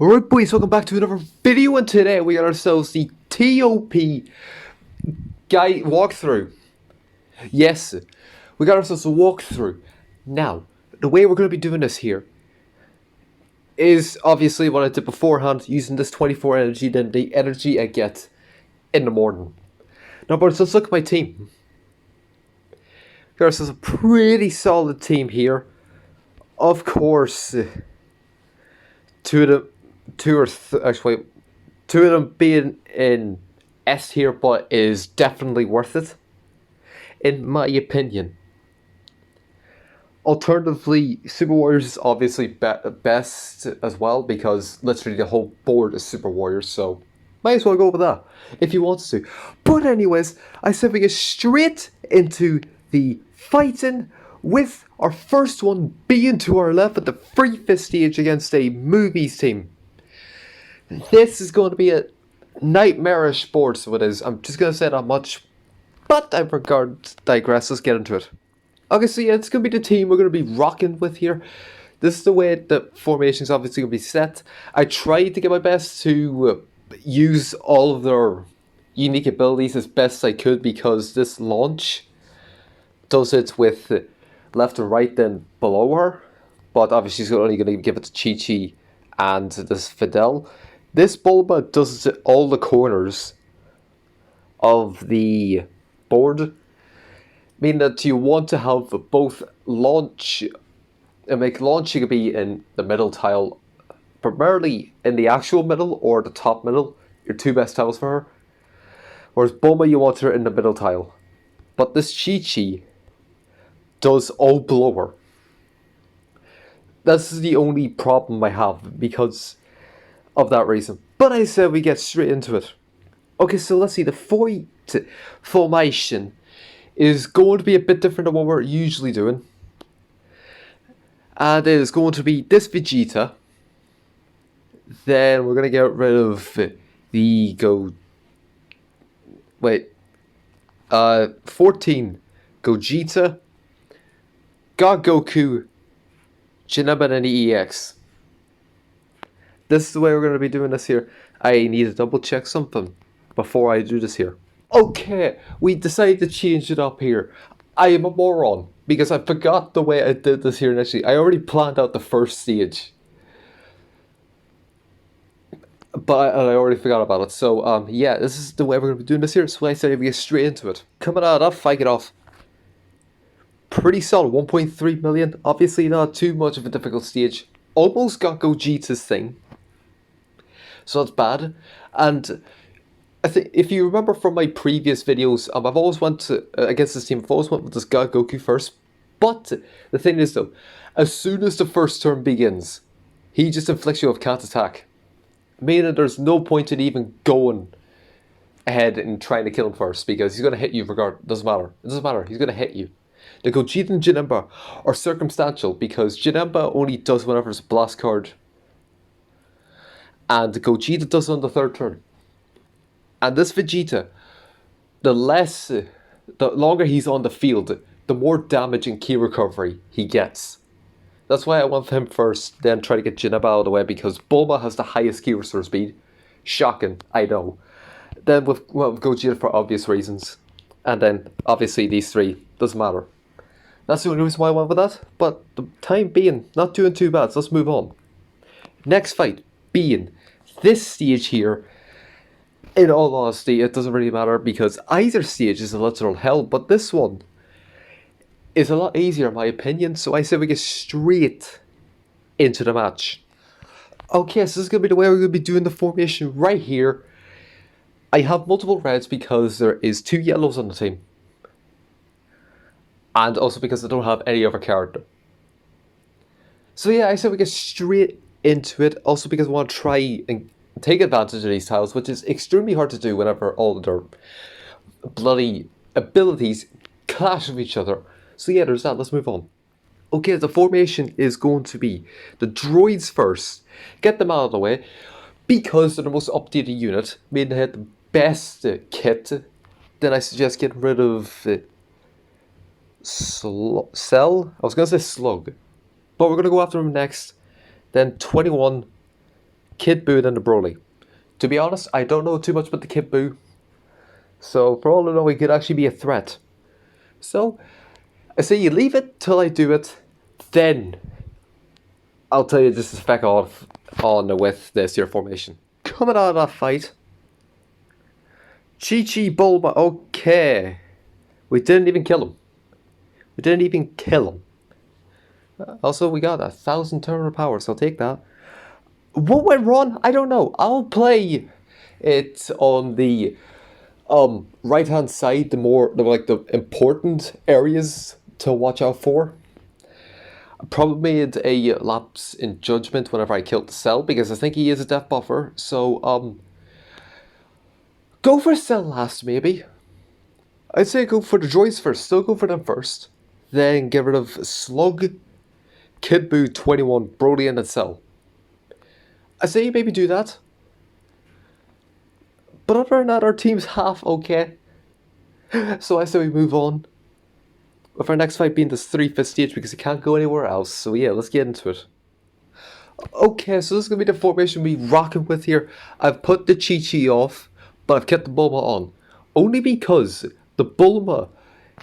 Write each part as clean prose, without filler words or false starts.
Alright boys, welcome back to another video, and today we got ourselves the TOP guy walkthrough. Yes, we got ourselves a walkthrough. Now, the way we're going to be doing this here is obviously what I did beforehand, using this 24 energy, then the energy I get in the morning. Now boys, let's look at my team. Got ourselves a pretty solid team here. Of course, two of them being in S tier, but is definitely worth it, in my opinion. Alternatively, Super Warriors is obviously best as well, because literally the whole board is Super Warriors, so might as well go with that if you want to. But anyways, I said we get straight into the fighting, with our first one being to our left at the free fist stage against a movies team. This is going to be a nightmarish board, so it is. I'm just going to say that much, but I digress. Let's get into it. Okay, so yeah, it's going to be the team we're going to be rocking with here. This is the way the formation is obviously going to be set. I tried to get my best to use all of their unique abilities as best I could, because this launch does it with left and right, then below her. But obviously she's only going to give it to Chi-Chi and this Fidel. This Bulma does all the corners of the board, meaning that you want to have both launch and make launch. You could be in the middle tile, primarily in the actual middle or the top middle, your two best tiles for her. Whereas Bulma, you want her in the middle tile. But this Chi-Chi does all below her. That's the only problem I have because of that reason. But I said we get straight into it. Okay, so let's see. The fight formation is going to be a bit different than what we're usually doing. And it is going to be this Vegeta. Then we're going to get rid of the 14 Gogeta, God Goku, Janemba, and the EX. This is the way we're going to be doing this here. I need to double check something before I do this here. Okay, we decided to change it up here. I am a moron, because I forgot the way I did this here initially. I already planned out the first stage, but I already forgot about it. So yeah, this is the way we're going to be doing this here. So I said we get straight into it. Coming out of fight it off. Pretty solid, 1.3 million. Obviously not too much of a difficult stage. Almost got Gogeta's thing, so that's bad. And I think if you remember from my previous videos, I've always went to, against this team. I've always went with this God Goku first. But the thing is though, as soon as the first turn begins, he just inflicts you with counter attack, meaning there's no point in even going ahead and trying to kill him first, because he's going to hit you regardless. Doesn't matter. It doesn't matter. He's going to hit you. The Gogeta and Janemba are circumstantial, because Janemba only does whenever it's a blast card, and the Gogeta does it on the third turn. And this Vegeta, the longer he's on the field, the more damage and key recovery he gets. That's why I went for him first, then try to get Janemba out of the way, because Bulma has the highest key restore speed. Shocking, I know. Then with Gogeta for obvious reasons. And then obviously these three, doesn't matter. That's the only reason why I went with that. But the time being, not doing too bad, so let's move on. Next fight being this stage here. In all honesty, it doesn't really matter, because either stage is a literal hell, but this one is a lot easier in my opinion, so I say we get straight into the match. Okay, so this is going to be the way we're going to be doing the formation right here. I have multiple reds because there is 2 yellows on the team. And also because I don't have any other character. So yeah, I said we get straight into it. Also because I want to try and take advantage of these tiles, which is extremely hard to do whenever all their bloody abilities clash with each other. So yeah, there's that. Let's move on. Okay, the formation is going to be the droids first. Get them out of the way, because they're the most updated unit, meaning they had the best kit. Then I suggest getting rid of Cell. I was going to say Slug, but we're going to go after him next. Then 21 Kid Buu, and then the Broly. To be honest, I don't know too much about the Kid Buu. So, for all I know, it could actually be a threat. So, I say you leave it till I do it, then I'll tell you just to spec off on with this here formation. Coming out of that fight, Chi-Chi Bulma, okay. We didn't even kill him. Also, we got 1,000 terminal power, so I'll take that. What went wrong? I don't know. I'll play it on the right hand side, the important areas to watch out for. I probably made a lapse in judgment whenever I killed the Cell, because I think he is a death buffer. So go for Cell last, maybe. I'd say go for the droids first. Still go for them first. Then get rid of Slug, Kid Buu, 21, Broly, and then Cell. I say maybe do that. But other than that, our team's half okay. So I say we move on. With our next fight being this 3/5 stage, because it can't go anywhere else. So yeah, let's get into it. Okay, so this is going to be the formation we're rocking with here. I've put the Chi-Chi off, but I've kept the Bulma on. Only because the Bulma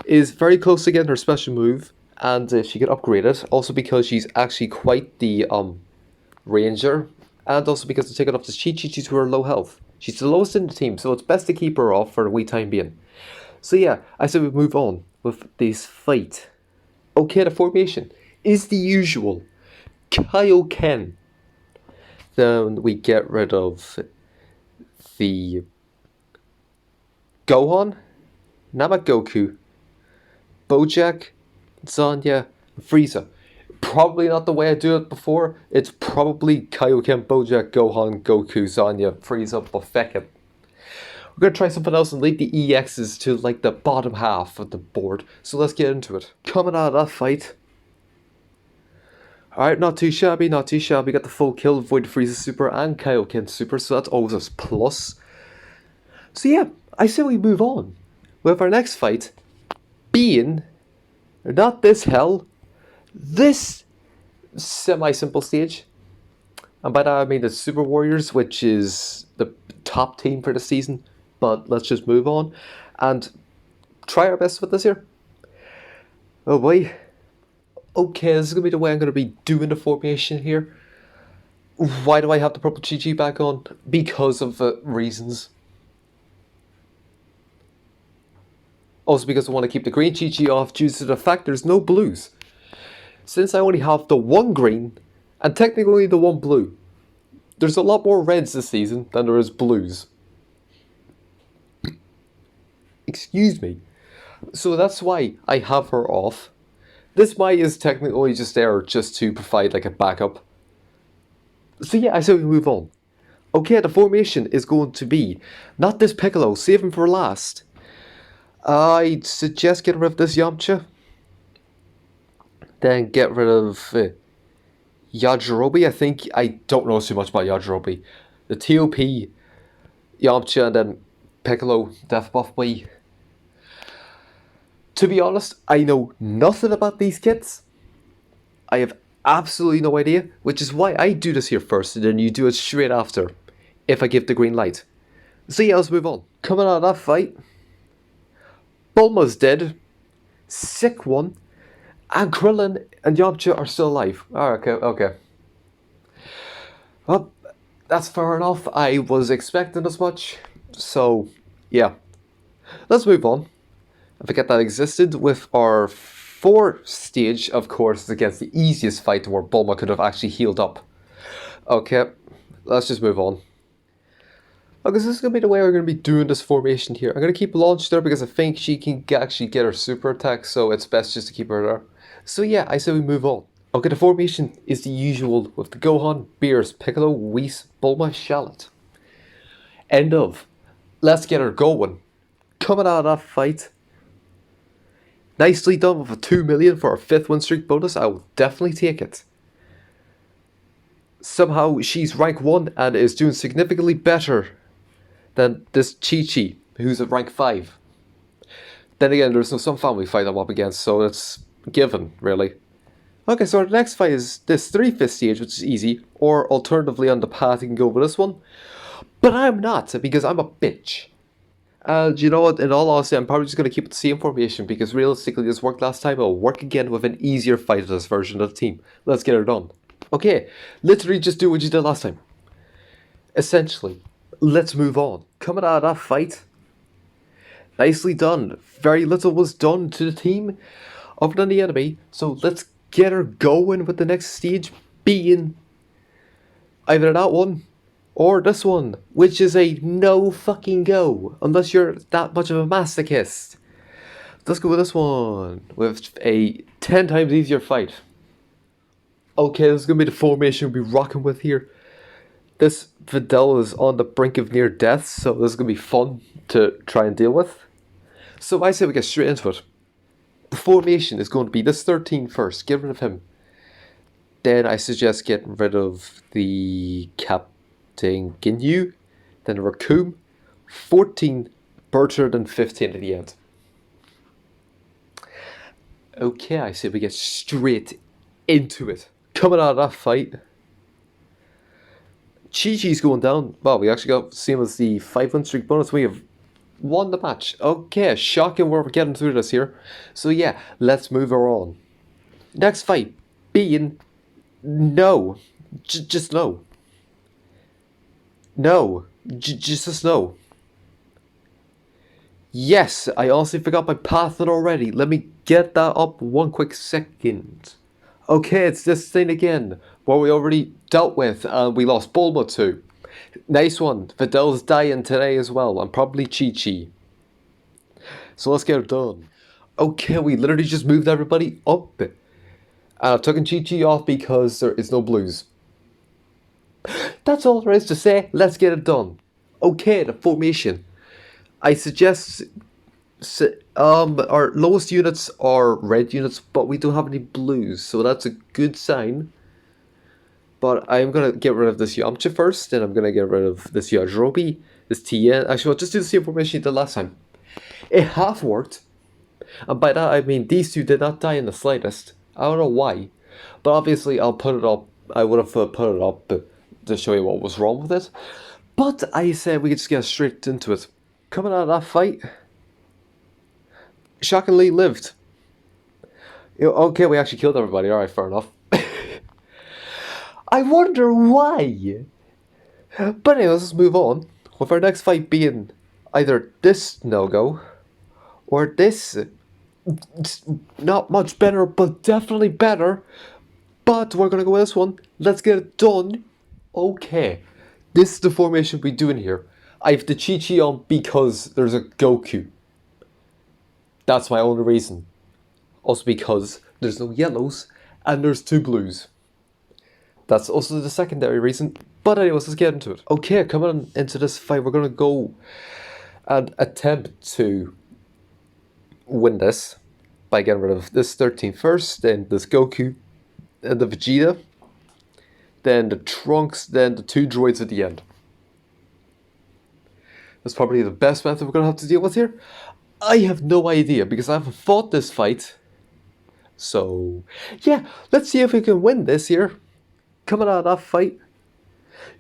is very close to getting her special move, and she can upgrade it. Also because she's actually quite the ranger, and also because to take it off the Chi-Chi to her low health. She's the lowest in the team, so it's best to keep her off for the wee time being. So yeah, I said we move on with this fight. Okay, the formation is the usual. Kaioken. Then we get rid of the Gohan, Namagoku, Bojack, Zanya, and Frieza. Probably not the way I do it before. It's probably Kaioken, Bojack, Gohan, Goku, Zanya, Frieza, but feck it. We're going to try something else and leave the EXs to like the bottom half of the board. So let's get into it. Coming out of that fight. Alright, not too shabby. Got the full kill, Void Frieza Super and Kaioken Super, so that's always a plus. So yeah, I say we move on with our next fight being not this hell, this semi-simple stage. And by that I mean the Super Warriors, which is the top team for the season. But let's just move on and try our best with this here. Oh boy. Okay, this is going to be the way I'm going to be doing the formation here. Why do I have the purple Chi-Chi back on? Because of reasons. Also because I want to keep the green Chi-Chi off due to the fact there's no blues. Since I only have the one green and technically the one blue. There's a lot more reds this season than there is blues. Excuse me. So that's why I have her off. This Mai is technically just there just to provide like a backup. So yeah, I say we move on. Okay, the formation is going to be not this Piccolo, save him for last. I'd suggest getting rid of this Yamcha. Then get rid of Yajirobe. I don't know too much about Yajirobe. The TOP, Yamcha, and then Piccolo, Death Buff Boy. To be honest, I know nothing about these kits. I have absolutely no idea, which is why I do this here first, and then you do it straight after, if I give the green light. So yeah, let's move on. Coming out of that fight, Bulma's dead, sick one, and Krillin and Yamcha are still alive. Alright, okay. Well, that's fair enough. I was expecting as much, so yeah. Let's move on. I forget that existed with our fourth stage, of course, against the easiest fight where Bulma could have actually healed up. Okay, let's just move on. Okay, so this is going to be the way we're going to be doing this formation here. I'm going to keep Launch there because I think she can actually get her super attack, so it's best just to keep her there. So yeah, I say we move on. Okay, the formation is the usual with the Gohan, Beerus, Piccolo, Whis, Bulma, Shallot. End of. Let's get her going. Coming out of that fight. Nicely done with a 2 million for our 5th win streak bonus. I will definitely take it. Somehow she's rank 1 and is doing significantly better than this Chi-Chi, who's at rank 5. Then again, there's some family fight I'm up against, so it's given, really. Okay, so our next fight is this 3-5 stage, which is easy, or alternatively on the path you can go with this one. But I'm not, because I'm a bitch. And you know what, in all honesty, I'm probably just going to keep it the same formation, because realistically this worked last time, it'll work again with an easier fight of this version of the team. Let's get it done. Okay, literally just do what you did last time. Essentially, let's move on. Coming out of that fight, nicely done. Very little was done to the team other than the enemy, so let's get her going with the next stage being either that one or this one, which is a no fucking go, unless you're that much of a masochist. Let's go with this one, with a 10 times easier fight. Okay, this is going to be the formation we'll be rocking with here. This Videl is on the brink of near death, so this is going to be fun to try and deal with. So I say we get straight into it. The formation is going to be this 13 first, get rid of him. Then I suggest getting rid of the Captain Ginyu, then Raccoon, 14 Bertrand, and 15 at the end. Okay, I say we get straight into it. Coming out of that fight, Chi-Chi's going down. Well, we actually got, same as the 5-win streak bonus, we have won the match. Okay, shocking where we're getting through this here. So yeah, let's move her on. Next fight being no. Just no. No. Just no. Yes, I honestly forgot my path already. Let me get that up one quick second. Okay, it's this thing again, what we already dealt with, and we lost Bulma to. Nice one. Videl's dying today as well, and probably Chi-Chi. So let's get it done. Okay, we literally just moved everybody up. And I've taken Chi-Chi off because there is no blues. That's all there is to say. Let's get it done. Okay, the formation. I suggest our lowest units are red units, but we don't have any blues, so that's a good sign. But I'm gonna get rid of this Yamcha first, then I'm gonna get rid of this Yajirobe, this Tien. Actually, I'll just do the same formation you did last time. It half worked, and by that I mean these two did not die in the slightest. I don't know why, but obviously I'll put it up. I would have put it up to show you what was wrong with it. But I said we could just get straight into it. Coming out of that fight, shockingly lived. Okay, we actually killed everybody. Alright, fair enough. I wonder why. But anyways, let's move on. With our next fight being either this no-go or this. It's not much better, but definitely better. But we're gonna go with this one. Let's get it done. Okay. This is the formation we're doing here. I have the Chi-Chi on because there's a Goku. That's my only reason. Also because there's no yellows and there's 2 blues. That's also the secondary reason. But anyways, let's get into it. Okay, coming into this fight, we're going to go and attempt to win this by getting rid of this 13 first, then this Goku, and the Vegeta, then the Trunks, then the 2 droids at the end. That's probably the best method we're going to have to deal with here. I have no idea because I haven't fought this fight. So, yeah, let's see if we can win this here. Coming out of that fight,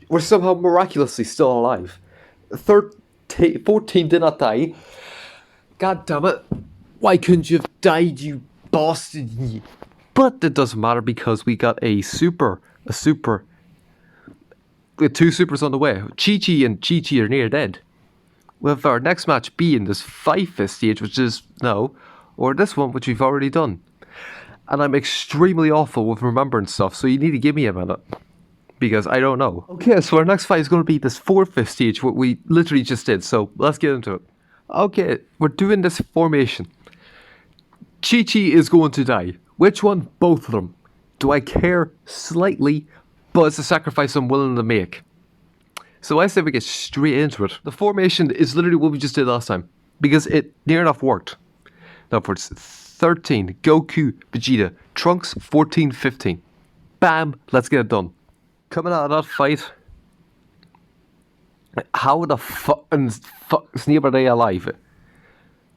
we're somehow miraculously still alive. 14 did not die. God damn it. Why couldn't you have died, you bastard? But it doesn't matter because we got a super. With 2 supers on the way. Chi-Chi and Chi-Chi are near dead. With our next match being this 5-5 stage, which is no, or this one, which we've already done. And I'm extremely awful with remembering stuff, so you need to give me a minute. Because I don't know. Okay, so our next fight is going to be this 4-5 stage, what we literally just did, so let's get into it. Okay, we're doing this formation. Chi-Chi is going to die. Which one? Both of them. Do I care? Slightly, but it's a sacrifice I'm willing to make. So I say we get straight into it. The formation is literally what we just did last time, because it near enough worked. Now for 13, Goku, Vegeta, Trunks, 14, 15. Bam, let's get it done. Coming out of that fight, how the fuck are they alive?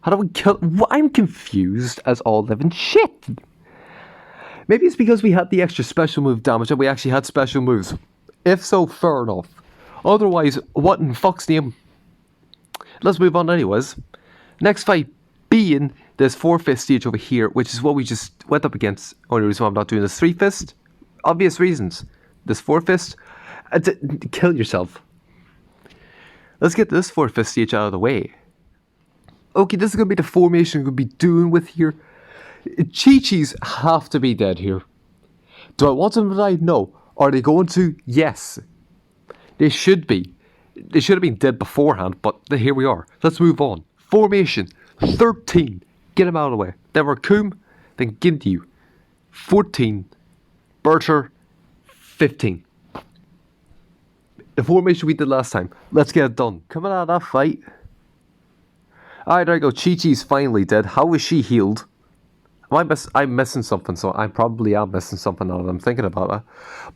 How do we kill? I'm confused as all living shit. Maybe it's because we had the extra special move damage and we actually had special moves. If so, fair enough. Otherwise, what in fuck's name? Let's move on anyways. Next fight being this 4-fist stage over here, which is what we just went up against. Only reason why I'm not doing this 3-fist, obvious reasons. This 4-fist, kill yourself. Let's get this 4-fist stage out of the way. Okay, this is going to be the formation we're going to be doing with here. Chi-Chis have to be dead here. Do I want them to die? No. Are they going to? Yes. They should be. They should have been dead beforehand, but here we are. Let's move on. Formation 13. Get him out of the way. Then Raccoon, then Ginyu. 14. Bircher. 15. The formation we did last time. Let's get it done. Coming out of that fight. Alright, there you go. Chi-Chi's finally dead. How is she healed? I'm missing something, so I probably am missing something now that I'm thinking about it.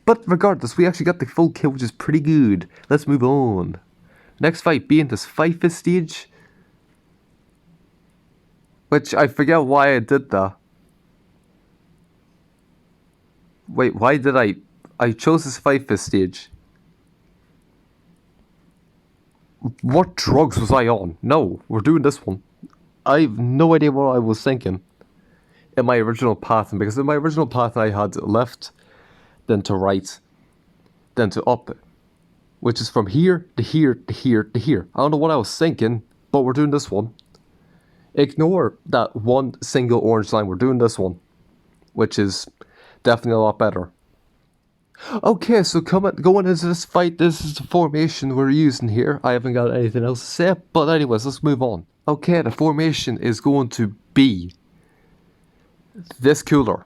But regardless, we actually got the full kill, which is pretty good. Let's move on. Next fight being this 5-fist stage. Which, I forget why I did that. Wait, why did I chose this 5-fist stage. What drugs was I on? No, we're doing this one. I have no idea what I was thinking in my original pattern, because in my original pattern I had left, then to right, then to up, which is from here to here to here to here. I don't know what I was thinking, but we're doing this one. Ignore that one single orange line, we're doing this one, which is definitely a lot better. Okay, so going into this fight, this is the formation we're using here. I haven't got anything else to say, but anyways, let's move on. Okay, the formation is going to be this cooler,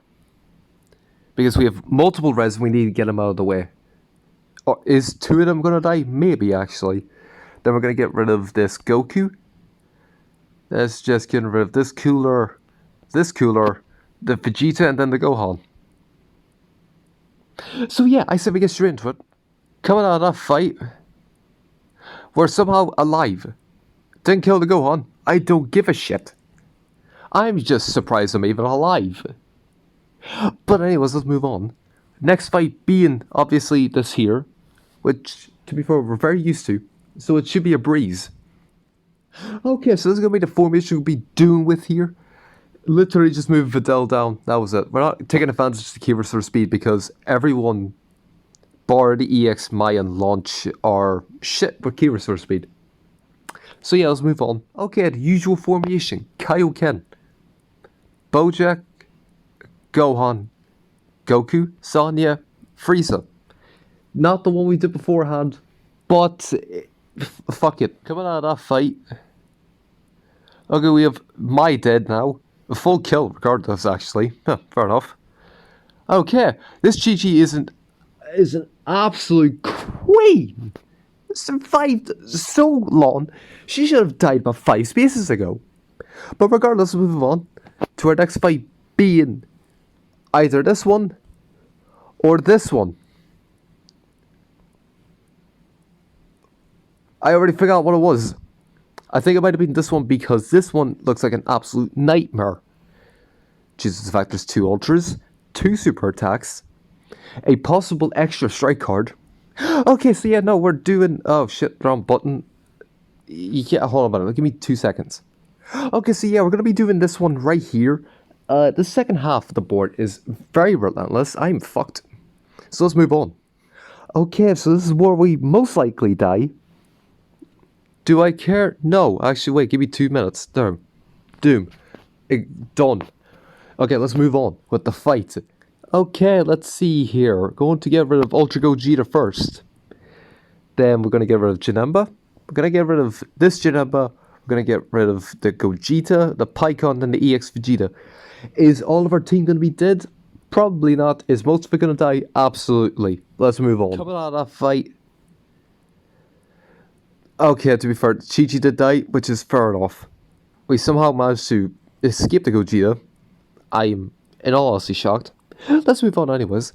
because we have multiple res, we need to get them out of the way. Or is 2 of them going to die? Maybe, actually. Then we're going to get rid of this Goku. Let's just get rid of this cooler, the Vegeta, and then the Gohan. So yeah, I said we get straight into it. Coming out of that fight, we're somehow alive. Didn't kill the Gohan. I don't give a shit. I'm just surprised I'm even alive. But anyways, let's move on. Next fight being, obviously, this here. Which, to be fair, we're very used to. So it should be a breeze. Okay, so this is going to be the formation we'll be doing with here. Literally just move Videl down. That was it. We're not taking advantage of the key restore speed because everyone, bar the EX Mayan launch, are shit with key restore speed. So yeah, let's move on. Okay, the usual formation. Kaioken. Bojack, Gohan, Goku, Sonya, Frieza. Not the one we did beforehand, but fuck it. Coming out of that fight. Okay, we have my dead now. A full kill, regardless, actually. Fair enough. Okay, this Chi-Chi is an absolute queen. Survived so long. She should have died about 5 spaces ago. But regardless, we'll move on to our next fight being either this one or this one. I already forgot what it was. I think it might have been this one because this one looks like an absolute nightmare. Jesus, the fact there's 2 ultras, 2 super attacks, a possible extra strike card. Okay, so yeah, no, we're doing... Oh shit, wrong button. Yeah, hold on a minute, give me 2 seconds. Okay, so yeah, we're going to be doing this one right here. The second half of the board is very relentless. I'm fucked. So let's move on. Okay, so this is where we most likely die. Do I care? No. Actually, wait, give me 2 minutes. There. Doom. Done. Okay, let's move on with the fight. Okay, let's see here. We're going to get rid of Ultra Gogeta first. Then we're going to get rid of Janemba. We're going to get rid of this Janemba. We're going to get rid of the Gogeta, the Pikkon, and the EX Vegeta. Is all of our team going to be dead? Probably not. Is most of it going to die? Absolutely. Let's move on. Coming out of that fight. Okay, to be fair, Chi-Chi did die, which is fair enough. We somehow managed to escape the Gogeta. I'm, in all honesty, shocked. Let's move on anyways.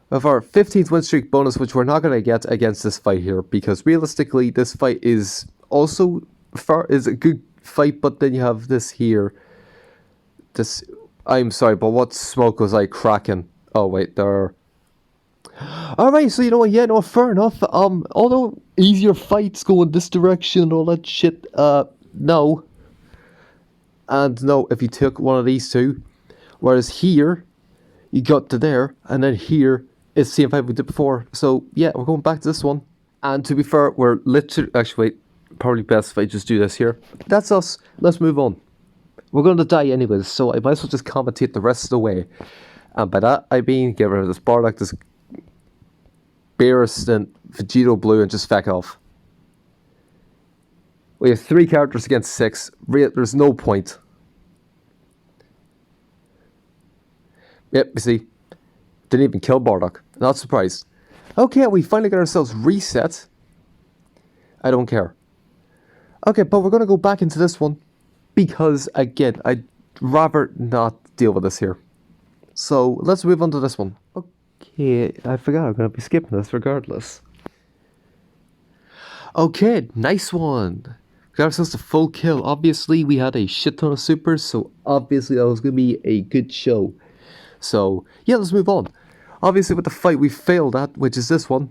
With our 15th win streak bonus, which we're not going to get against this fight here, because realistically, this fight is also a good fight, but then you have this here. This, I'm sorry, but what smoke was I cracking? Oh wait, there. Alright, so you know what, yeah, no, fair enough. Although easier fights go in this direction and all that shit, no. And no, if you took one of these two, whereas here, you got to there, and then here is the same fight we did before. So yeah, we're going back to this one. And to be fair, we're literally, actually wait, probably best if I just do this here. That's us, let's move on. We're going to die anyways, so I might as well just commentate the rest of the way. And by that, I mean get rid of this Bardock, this Beerus, and Vegito Blue, and just feck off. We have 3 characters against 6. There's no point. Yep, you see. Didn't even kill Bardock. Not surprised. Okay, we finally got ourselves reset. I don't care. Okay, but we're going to go back into this one. Because, again, I'd rather not deal with this here. So, let's move on to this one. Okay, I forgot I'm going to be skipping this regardless. Okay, nice one. We got ourselves a full kill. Obviously, we had a shit ton of supers, so obviously that was going to be a good show. So, yeah, let's move on. Obviously, with the fight we failed at, which is this one.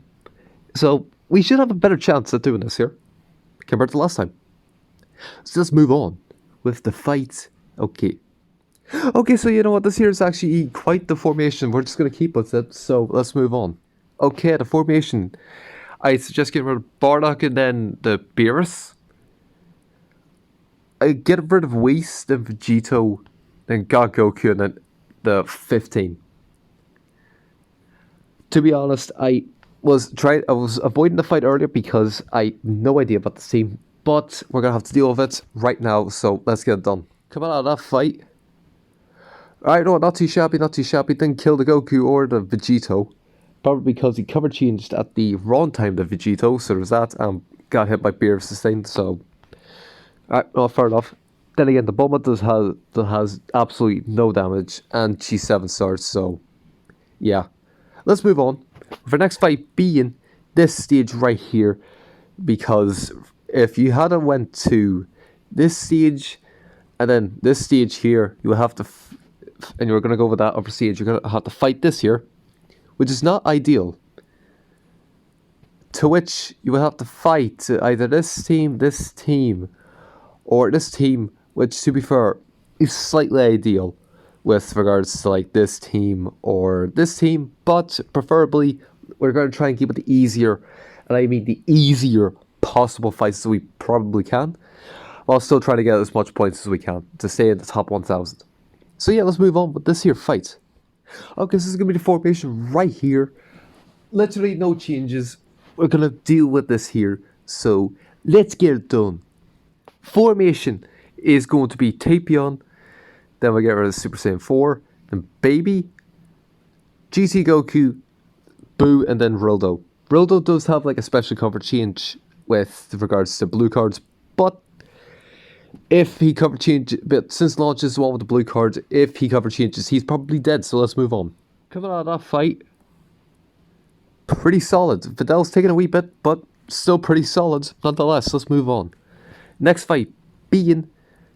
So, we should have a better chance at doing this here compared to last time. So, let's move on with the fight. Okay. Okay, so you know what? This here is actually quite the formation. We're just going to keep with it. So, let's move on. Okay, the formation. I suggest getting rid of Bardock and then the Beerus. I get rid of Whis, then Vegito, then God Goku, and then the 15. To be honest, I was avoiding the fight earlier because I had no idea about the team, but we're gonna have to deal with it right now, so let's get it done. Coming out of that fight. Alright, no, not too shabby, not too shabby. Didn't kill the Goku or the Vegito. Probably because he cover changed at the wrong time, the Vegito, so there's that, and got hit by Beerus sustained, so. Alright, well, fair enough. Then again, the Bulma has absolutely no damage, and she's 7 stars, so yeah. Let's move on. For the next fight being this stage right here, because if you hadn't went to this stage, and then this stage here, you would have to, and you're going to go over that upper stage, you're going to have to fight this here, which is not ideal. To which you will have to fight either this team, or this team, which to be fair is slightly ideal with regards to like this team or this team, but preferably we're going to try and keep it the easier, and I mean the easier possible fights that we probably can, while still trying to get as much points as we can to stay in the top 1000. So yeah, let's move on with this here fight. Okay, so this is going to be the formation right here. Literally no changes. We're going to deal with this here, so let's get it done. Formation is going to be Tapion, then we get rid of Super Saiyan 4, then Baby, GT Goku, Boo, and then Rildo. Rildo does have like a special cover change with regards to blue cards, but if he cover changes, but since launch is the one with the blue cards, if he cover changes, he's probably dead, so let's move on. Coming out of that fight, pretty solid. Videl's taking a wee bit, but still pretty solid nonetheless. Let's move on. Next fight being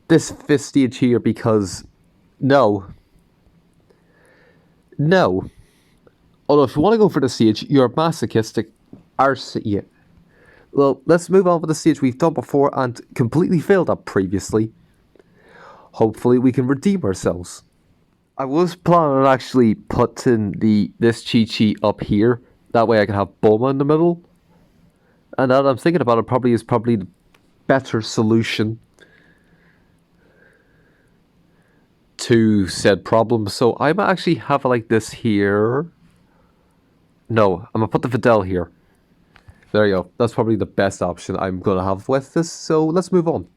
this 5th stage here, because no. Although if you want to go for the stage, you're masochistic arse. Yeah. Well, let's move on with the stage we've done before and completely failed at previously. Hopefully we can redeem ourselves. I was planning on actually putting this Chi-Chi up here. That way I can have Bulma in the middle. And now that I'm thinking about it, probably the better solution to said problem. So I might actually have it like this here. No, I'm going to put the Videl here. There you go. That's probably the best option I'm going to have with this. So let's move on.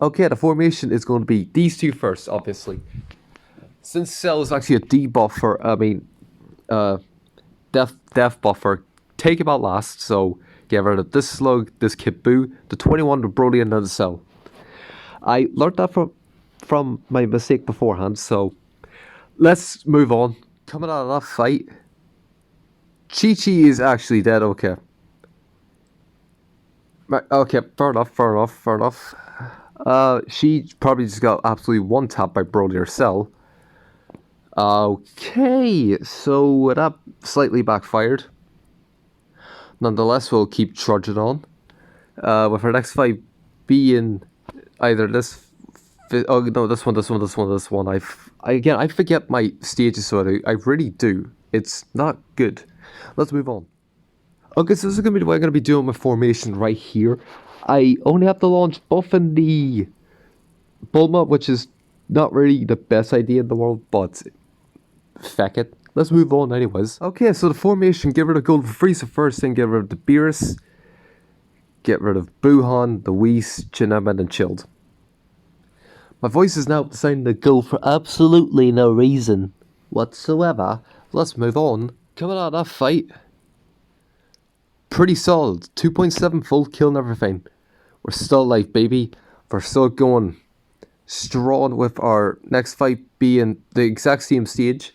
Okay, the formation is going to be these two first, obviously. Since Cell is actually a debuffer, death buffer, take him out last. So get rid of this Slug, this Kid Buu, the 21, the Broly, and then the Cell. I learned that from my mistake beforehand, so let's move on. Coming out of that fight, Chi-Chi is actually dead, okay. Right, okay, fair enough. She probably just got absolutely one tap by Broly or Cell. Okay, so that slightly backfired. Nonetheless, we'll keep trudging on. With our next fight being either this. Oh no, this one. I forget my stages, so I really do. It's not good. Let's move on. Okay, so this is gonna be the way I'm gonna be doing my formation right here. I only have to launch buff in the Bulma, which is not really the best idea in the world, but feck it. Let's move on anyways. Okay, so the formation, get rid of Golden Frieza first, then get rid of the Beerus, get rid of Buhan, the Whis, Chinaman, and Chilled. My voice is now deciding to go for absolutely no reason whatsoever. Let's move on. Coming out of that fight, pretty solid. 2.7 full kill and everything. We're still alive, baby. We're still going strong with our next fight being the exact same stage.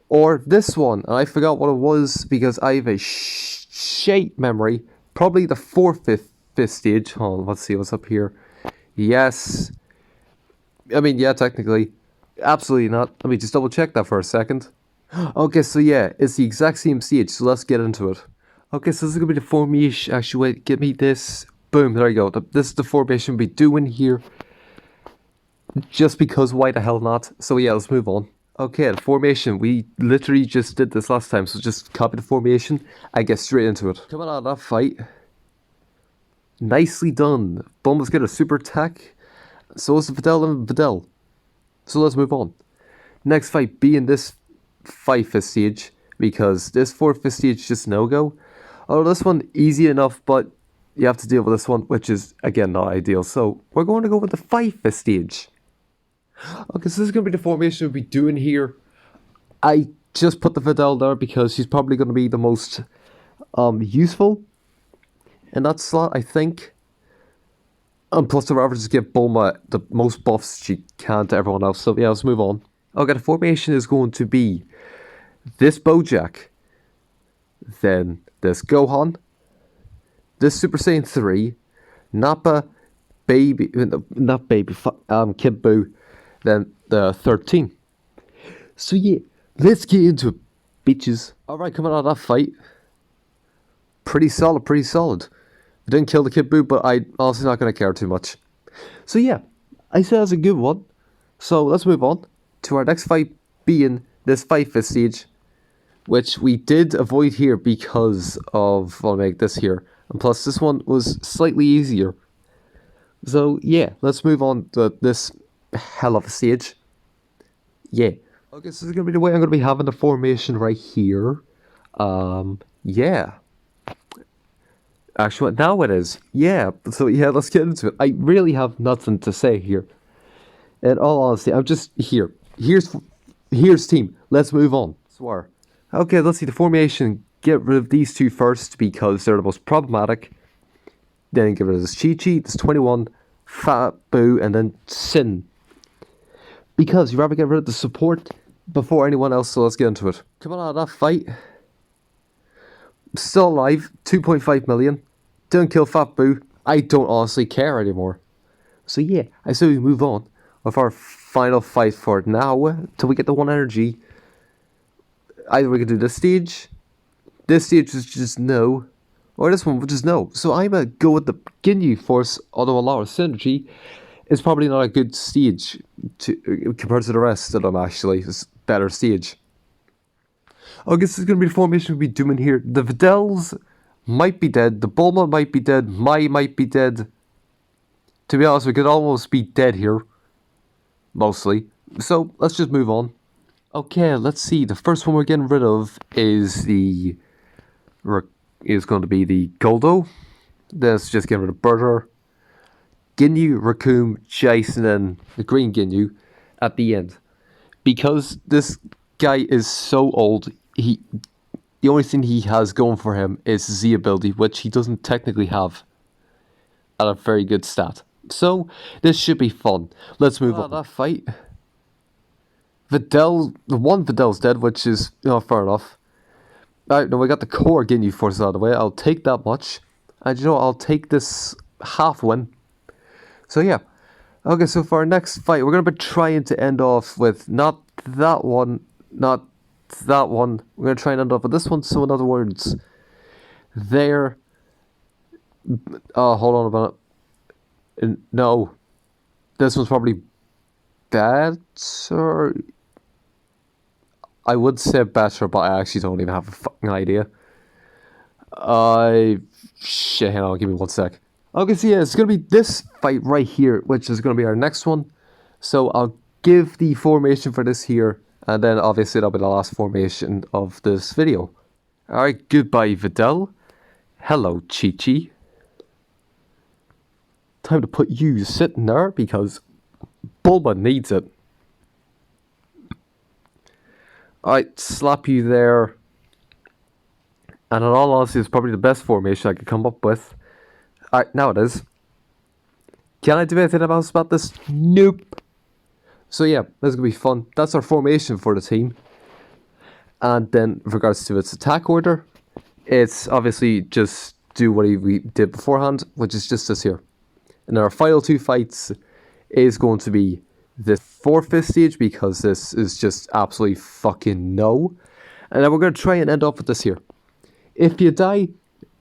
Or this one. And I forgot what it was because I have a shite memory. Probably the fifth stage. Hold on, let's see what's up here. Yes. I mean, yeah, technically. Absolutely not. Let me just double check that for a second. Okay, so yeah, it's the exact same stage, so let's get into it. Okay, so this is going to be the formation. Actually, wait, give me this. Boom, there you go. This is the formation we'll be doing here. Just because, why the hell not? So yeah, let's move on. Okay, the formation. We literally just did this last time, so just copy the formation and get straight into it. Coming out of that fight. Nicely done. Bulma's got a super attack. So is Videl and Videl. So let's move on. Next fight being this 5th stage, because this 4th stage is just no-go. Oh, this one easy enough, but you have to deal with this one, which is, again, not ideal. So we're going to go with the 5th stage. Okay, so this is going to be the formation we'll be doing here. I just put the Videl there because she's probably going to be the most useful in that slot, I think. And plus, the rather just give Bulma the most buffs she can to everyone else. So yeah, let's move on. Okay, the formation is going to be this Bojack, then this Gohan, this Super Saiyan 3, Nappa, Baby, not Baby, Kid Buu, then the 13. So yeah, let's get into it, bitches. Alright, coming out of that fight, pretty solid, pretty solid. I didn't kill the Kid Buu, but I'm honestly not going to care too much. So yeah, I say that's a good one. So let's move on to our next fight being this 5th stage, which we did avoid here because of, I'll make this here. And plus this one was slightly easier. So yeah, let's move on to this hell of a stage. Yeah. Okay, so this is going to be the way I'm going to be having the formation right here. Yeah. Actually, now it is. Yeah, so yeah, let's get into it. I really have nothing to say here. In all honesty, I'm just here. Here's team. Let's move on. Swear. Okay, let's see the formation. Get rid of these two first because they're the most problematic. Then get rid of this Chi-Chi, this 21, Fat Buu, and then Sin. Because you'd rather get rid of the support before anyone else, so let's get into it. Coming out of that fight. Still alive, 2.5 million. Didn't kill Fat Buu. I don't honestly care anymore. So yeah, I say we move on with our final fight for now till we get the 1 energy. Either we can do this stage. This stage is just no. Or this one, which is no. So I'm going to go with the Ginyu Force, although a lot of synergy. It's probably not a good stage compared to the rest of them, actually. It's a better stage. Okay, this is going to be the formation we'll be doing here. The Videls might be dead. The Bulma might be dead. Mai might be dead. To be honest, we could almost be dead here. Mostly. So, let's just move on. Okay, let's see. The first one we're getting rid of is going to be the Goldo. Let's just get rid of Burger. Ginyu, Recoome, Jason, and the Green Ginyu at the end. Because this guy is so old, the only thing he has going for him is Z ability, which he doesn't technically have at a very good stat. So, this should be fun. Let's move on. That fight. The one Videl's dead, which is, fair enough. Alright, now we got the core Ginyu Force out of the way. I'll take that much. And I'll take this half win. So yeah. Okay, so for our next fight, we're going to be trying to end off with not that one, not that one. We're going to try and end off with this one. So in other words, there... hold on a minute. No. This one's probably better. I would say better, but I actually don't even have a fucking idea. Shit, hang on, give me 1 sec. Okay, so yeah, it's gonna be this fight right here, which is gonna be our next one. So I'll give the formation for this here, and then obviously that'll be the last formation of this video. Alright, goodbye Videl. Hello, Chi-Chi. Time to put you sitting there because Bulma needs it. Alright, slap you there. And in all honesty, it's probably the best formation I could come up with. Alright, now it is. Can I do anything else about this? Nope. So yeah, this is going to be fun. That's our formation for the team. And then, with regards to its attack order, it's obviously just do what we did beforehand, which is just this here. And our final 2 fights is going to be the 4th stage, because this is just absolutely fucking no. And then we're going to try and end up with this here. If you die,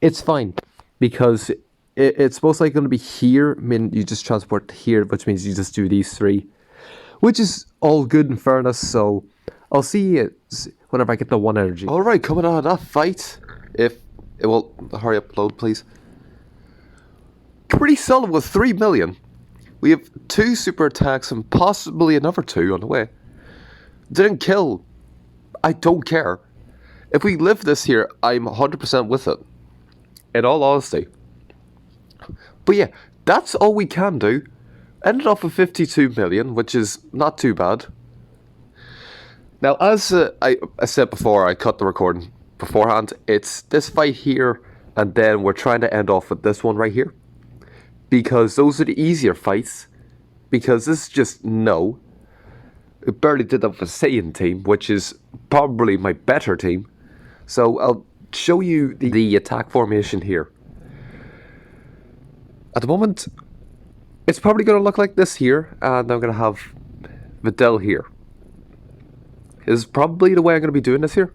it's fine, because it's most likely going to be here. I mean, you just transport here, which means you just do these 3. Which is all good in fairness, so I'll see you whenever I get the 1 energy. Alright, coming out of that fight, if it will hurry up, load please. Pretty solid with 3 million. We have 2 super attacks and possibly another 2 on the way. Didn't kill. I don't care. If we live this here, I'm 100% with it. In all honesty. But yeah, that's all we can do. Ended off with 52 million, which is not too bad. Now, as I said before, I cut the recording beforehand. It's this fight here, and then we're trying to end off with this one right here. Because those are the easier fights. Because this is just no. We barely did that with a Saiyan team, which is probably my better team. So I'll show you the attack formation here. At the moment, it's probably going to look like this here, and I'm going to have Videl here. This is probably the way I'm going to be doing this here.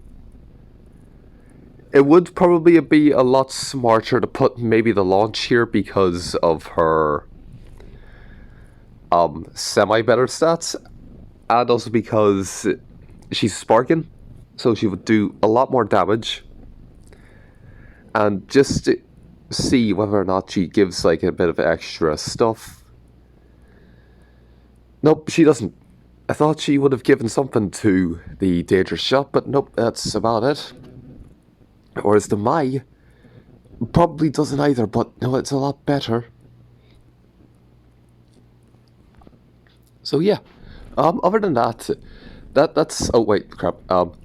It would probably be a lot smarter to put maybe the launch here because of her semi-better stats, and also because she's sparking, so she would do a lot more damage. And just to see whether or not she gives like a bit of extra stuff. Nope, she doesn't. I thought she would have given something to the dangerous shot, but nope, that's about it. Whereas the Mai probably doesn't either, but no, it's a lot better. So yeah, other than that, that's oh wait, crap.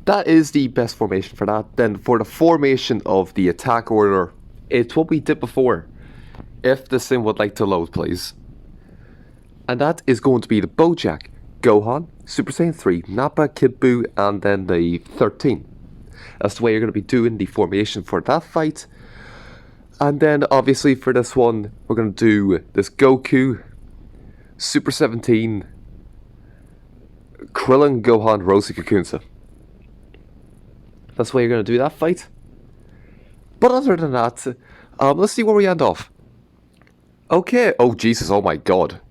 That is the best formation for that. Then for the formation of the attack order, it's what we did before. If this thing would like to load, please. And that is going to be the Bojack, Gohan, Super Saiyan 3, Nappa, Kid Buu, and then the 13. That's the way you're going to be doing the formation for that fight. And then obviously for this one, we're going to do this Goku, Super 17, Krillin, Gohan, Roshi Kakunsa. That's the way you're going to do that fight. But other than that, let's see where we end off. Okay, oh Jesus, oh my god.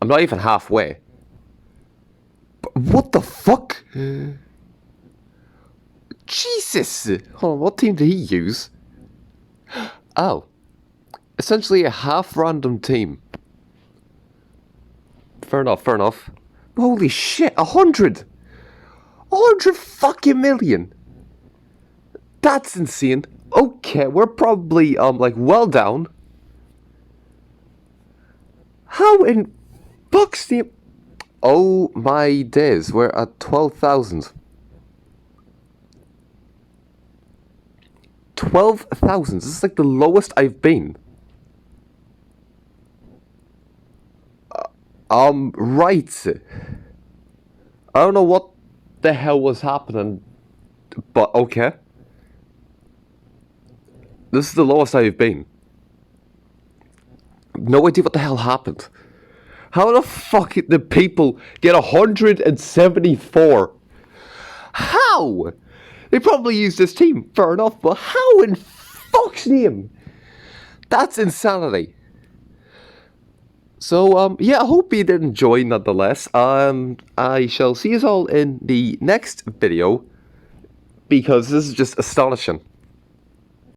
I'm not even halfway. What the fuck? Jesus! Hold on, what team did he use? Oh. Essentially a half-random team. Fair enough, fair enough. Holy shit, 100! 100 fucking million! That's insane. Okay, we're probably, like, well down. How in fuck's the... Oh my days, we're at 12,000. 12,000, this is like the lowest I've been. Right. I don't know what the hell was happening, but okay. This is the lowest I've been. No idea what the hell happened. How the fuck did people get 174? How? They probably used this team, fair enough, but how in fuck's name? That's insanity. So, yeah, I hope you did enjoy nonetheless. I shall see you all in the next video, because this is just astonishing.